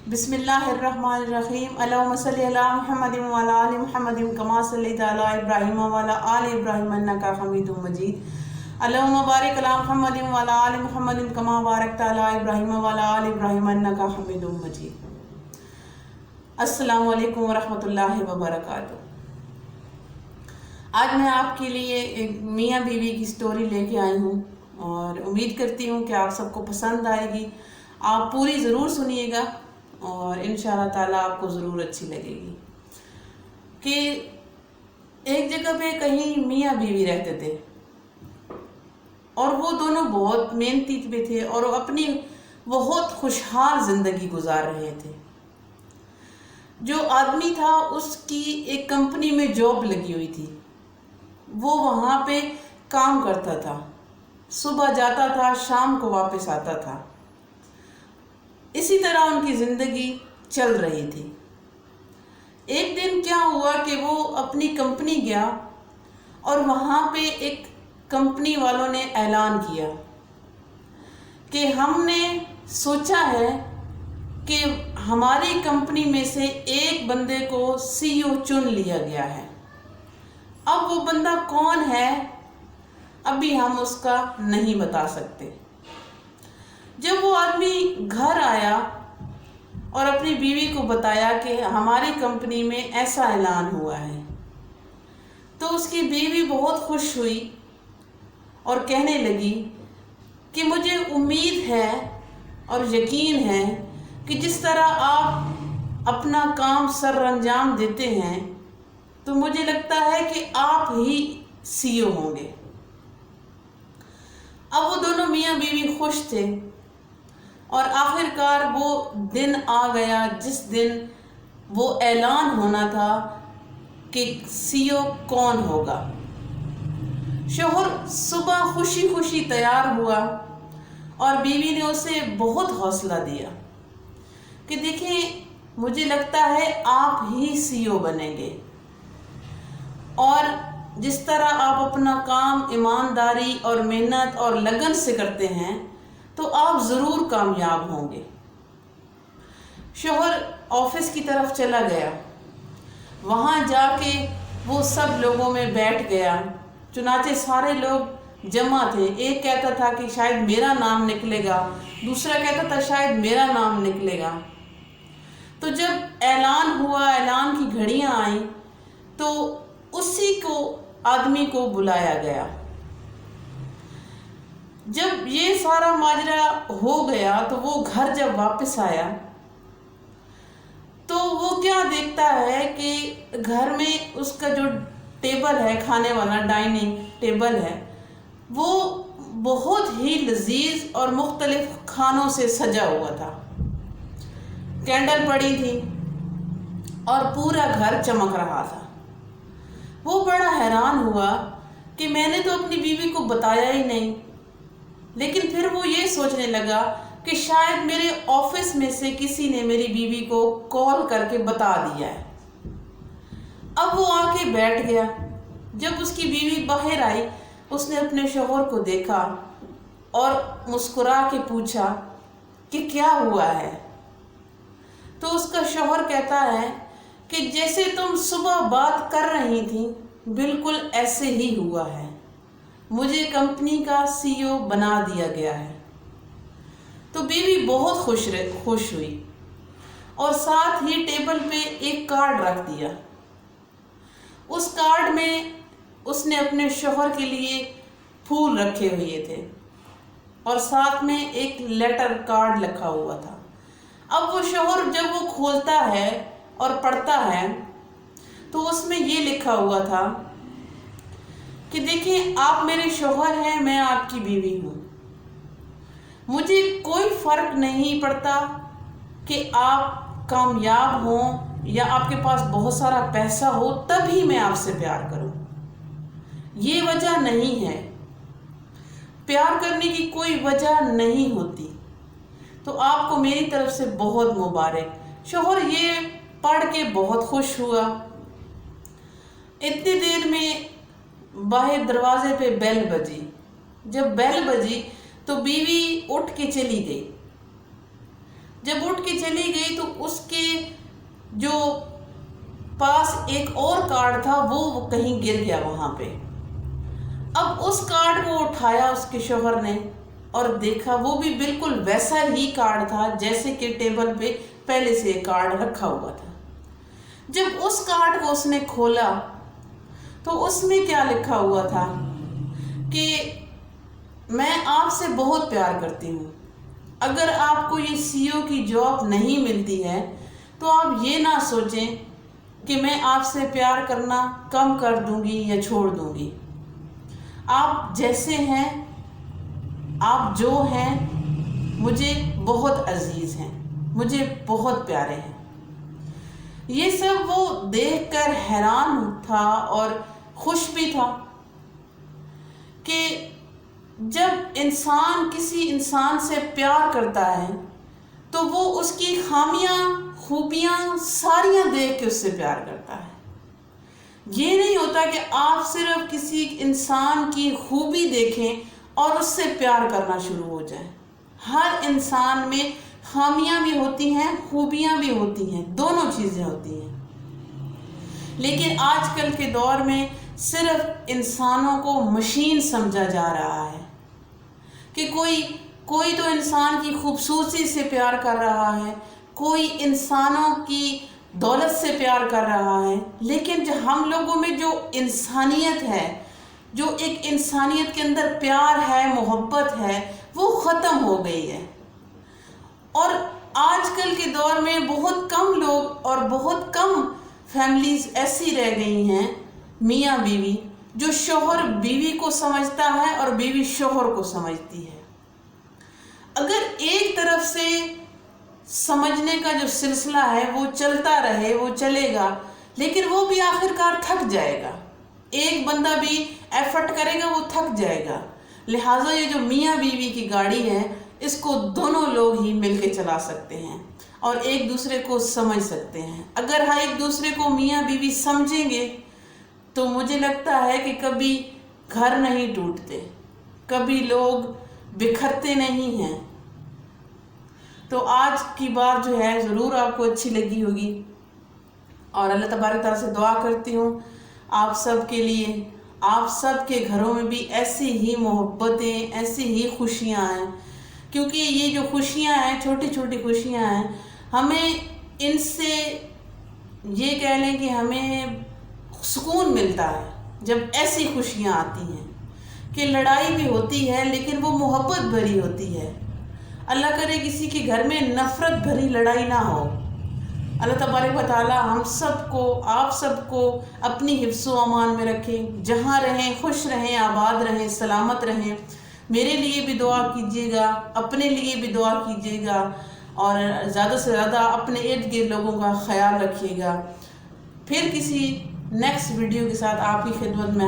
بسم اللہ الرحمن الرحیم اللہم صلی علی محمد وعلی آل محمد کما صلیت علی ابراہیم وعلی آل ابراہیم انک حمید مجید اللہم بارک علی محمد وعلی آل محمد کما بارکت علی ابراہیم وعلی آل ابراہیم انک حمید مجید۔ السلام علیکم ورحمۃ اللہ وبرکاتہ۔ آج میں آپ کے لیے ایک میاں بیوی کی سٹوری لے کے آئی ہوں اور امید کرتی ہوں کہ آپ سب کو پسند آئے گی۔ آپ پوری ضرور سنیے گا اور انشاءاللہ تعالیٰ آپ کو ضرور اچھی لگے گی۔ کہ ایک جگہ پہ کہیں میاں بیوی رہتے تھے اور وہ دونوں بہت محنتی بھی تھے اور وہ اپنی بہت خوشحال زندگی گزار رہے تھے۔ جو آدمی تھا اس کی ایک کمپنی میں جاب لگی ہوئی تھی، وہ وہاں پہ کام کرتا تھا، صبح جاتا تھا شام کو واپس آتا تھا۔ اسی طرح ان کی زندگی چل رہی تھی۔ ایک دن کیا ہوا کہ وہ اپنی کمپنی گیا اور وہاں پہ ایک کمپنی والوں نے اعلان کیا کہ ہم نے سوچا ہے کہ ہماری کمپنی میں سے ایک بندے کو سی او چن لیا گیا ہے۔ اب وہ بندہ کون ہے ابھی ہم اس کا نہیں بتا سکتے۔ جب وہ آدمی گھر آیا اور اپنی بیوی کو بتایا کہ ہماری کمپنی میں ایسا اعلان ہوا ہے، تو اس کی بیوی بہت خوش ہوئی اور کہنے لگی کہ مجھے امید ہے اور یقین ہے کہ جس طرح آپ اپنا کام سر انجام دیتے ہیں تو مجھے لگتا ہے کہ آپ ہی سی او ہوں گے۔ اب وہ دونوں میاں بیوی خوش تھے اور آخر کار وہ دن آ گیا جس دن وہ اعلان ہونا تھا کہ سی او کون ہوگا۔ شوہر صبح خوشی خوشی تیار ہوا اور بیوی نے اسے بہت حوصلہ دیا کہ دیکھیں مجھے لگتا ہے آپ ہی سی او بنیں گے، اور جس طرح آپ اپنا کام ایمانداری اور محنت اور لگن سے کرتے ہیں تو آپ ضرور کامیاب ہوں گے۔ شوہر آفس کی طرف چلا گیا، وہاں جا کے وہ سب لوگوں میں بیٹھ گیا۔ چنانچہ سارے لوگ جمع تھے، ایک کہتا تھا کہ شاید میرا نام نکلے گا، دوسرا کہتا تھا شاید میرا نام نکلے گا۔ تو جب اعلان ہوا، اعلان کی گھڑیاں آئیں تو اسی کو آدمی کو بلایا گیا۔ جب یہ سارا ماجرا ہو گیا تو وہ گھر جب واپس آیا تو وہ کیا دیکھتا ہے کہ گھر میں اس کا جو ٹیبل ہے، کھانے والا ڈائننگ ٹیبل ہے، وہ بہت ہی لذیذ اور مختلف کھانوں سے سجا ہوا تھا۔ کینڈل پڑی تھی اور پورا گھر چمک رہا تھا۔ وہ بڑا حیران ہوا کہ میں نے تو اپنی بیوی کو بتایا ہی نہیں، لیکن پھر وہ یہ سوچنے لگا کہ شاید میرے آفس میں سے کسی نے میری بیوی کو کال کر کے بتا دیا ہے۔ اب وہ آ کے بیٹھ گیا۔ جب اس کی بیوی باہر آئی، اس نے اپنے شوہر کو دیکھا اور مسکرا کے پوچھا کہ کیا ہوا ہے؟ تو اس کا شوہر کہتا ہے کہ جیسے تم صبح بات کر رہی تھی بالکل ایسے ہی ہوا ہے، مجھے کمپنی کا سی او بنا دیا گیا ہے۔ تو بیوی بہت خوش ہوئی اور ساتھ ہی ٹیبل پہ ایک کارڈ رکھ دیا۔ اس کارڈ میں اس نے اپنے شوہر کے لیے پھول رکھے ہوئے تھے اور ساتھ میں ایک لیٹر کارڈ لکھا ہوا تھا۔ اب وہ شوہر جب وہ کھولتا ہے اور پڑھتا ہے تو اس میں یہ لکھا ہوا تھا کہ دیکھیں آپ میرے شوہر ہیں، میں آپ کی بیوی ہوں، مجھے کوئی فرق نہیں پڑتا کہ آپ کامیاب ہوں یا آپ کے پاس بہت سارا پیسہ ہو تبھی میں آپ سے پیار کروں، یہ وجہ نہیں ہے، پیار کرنے کی کوئی وجہ نہیں ہوتی، تو آپ کو میری طرف سے بہت مبارک۔ شوہر یہ پڑھ کے بہت خوش ہوا۔ اتنی دیر میں باہر دروازے پہ بیل بجی۔ جب بیل بجی تو بیوی اٹھ کے چلی گئی جب اٹھ کے چلی گئی تو اس کے جو پاس ایک اور کارڈ تھا وہ کہیں گر گیا وہاں پہ۔ اب اس کارڈ کو اٹھایا اس کے شوہر نے اور دیکھا وہ بھی بالکل ویسا ہی کارڈ تھا جیسے کہ ٹیبل پہ پہلے سے کارڈ رکھا ہوا تھا۔ جب اس کارڈ کو اس نے کھولا تو اس میں کیا لکھا ہوا تھا کہ میں آپ سے بہت پیار کرتی ہوں، اگر آپ کو یہ سی او کی جاب نہیں ملتی ہے تو آپ یہ نہ سوچیں کہ میں آپ سے پیار کرنا کم کر دوں گی یا چھوڑ دوں گی۔ آپ جیسے ہیں، آپ جو ہیں، مجھے بہت عزیز ہیں، مجھے بہت پیارے ہیں۔ یہ سب وہ دیکھ کر حیران تھا اور خوش بھی تھا کہ جب انسان کسی انسان سے پیار کرتا ہے تو وہ اس کی خامیاں خوبیاں ساریاں دیکھ کے اس سے پیار کرتا ہے۔ یہ نہیں ہوتا کہ آپ صرف کسی انسان کی خوبی دیکھیں اور اس سے پیار کرنا شروع ہو جائے۔ ہر انسان میں خامیاں بھی ہوتی ہیں، خوبیاں بھی ہوتی ہیں، دونوں چیزیں ہوتی ہیں۔ لیکن آج کل کے دور میں صرف انسانوں کو مشین سمجھا جا رہا ہے کہ کوئی تو انسان کی خوبصورتی سے پیار کر رہا ہے، کوئی انسانوں کی دولت سے پیار کر رہا ہے، لیکن جو ہم لوگوں میں جو انسانیت ہے، جو ایک انسانیت کے اندر پیار ہے، محبت ہے، وہ ختم ہو گئی ہے۔ اور آج کل کے دور میں بہت کم لوگ اور بہت کم فیملیز ایسی رہ گئی ہیں، میاں بیوی، جو شوہر بیوی کو سمجھتا ہے اور بیوی شوہر کو سمجھتی ہے۔ اگر ایک طرف سے سمجھنے کا جو سلسلہ ہے وہ چلتا رہے، وہ چلے گا، لیکن وہ بھی آخرکار تھک جائے گا۔ ایک بندہ بھی ایفرٹ کرے گا، وہ تھک جائے گا۔ لہٰذا یہ جو میاں بیوی کی گاڑی ہے، اس کو دونوں لوگ ہی مل کے چلا سکتے ہیں اور ایک دوسرے کو سمجھ سکتے ہیں۔ اگر ہم ایک دوسرے کو میاں بیوی سمجھیں گے تو مجھے لگتا ہے کہ کبھی گھر نہیں ٹوٹتے، کبھی لوگ بکھرتے نہیں ہیں۔ تو آج کی بات جو ہے ضرور آپ کو اچھی لگی ہوگی، اور اللہ تبارک تعالیٰ سے دعا کرتی ہوں آپ سب کے لیے، آپ سب کے گھروں میں بھی ایسی ہی محبتیں، ایسی ہی خوشیاں ہیں، کیونکہ یہ جو خوشیاں ہیں، چھوٹی چھوٹی خوشیاں ہیں، ہمیں ان سے یہ کہہ لیں کہ ہمیں سکون ملتا ہے جب ایسی خوشیاں آتی ہیں کہ لڑائی بھی ہوتی ہے لیکن وہ محبت بھری ہوتی ہے۔ اللہ کرے کسی کے گھر میں نفرت بھری لڑائی نہ ہو۔ اللہ تبارک و تعالیٰ ہم سب کو، آپ سب کو اپنی حفظ و امان میں رکھیں، جہاں رہیں خوش رہیں، آباد رہیں، سلامت رہیں۔ میرے لیے بھی دعا کیجیے گا، اپنے لیے بھی دعا کیجیے گا، اور زیادہ سے زیادہ اپنے ارد گرد لوگوں کا خیال رکھیے گا۔ پھر کسی نیکسٹ ویڈیو کے ساتھ آپ کی خدمت میں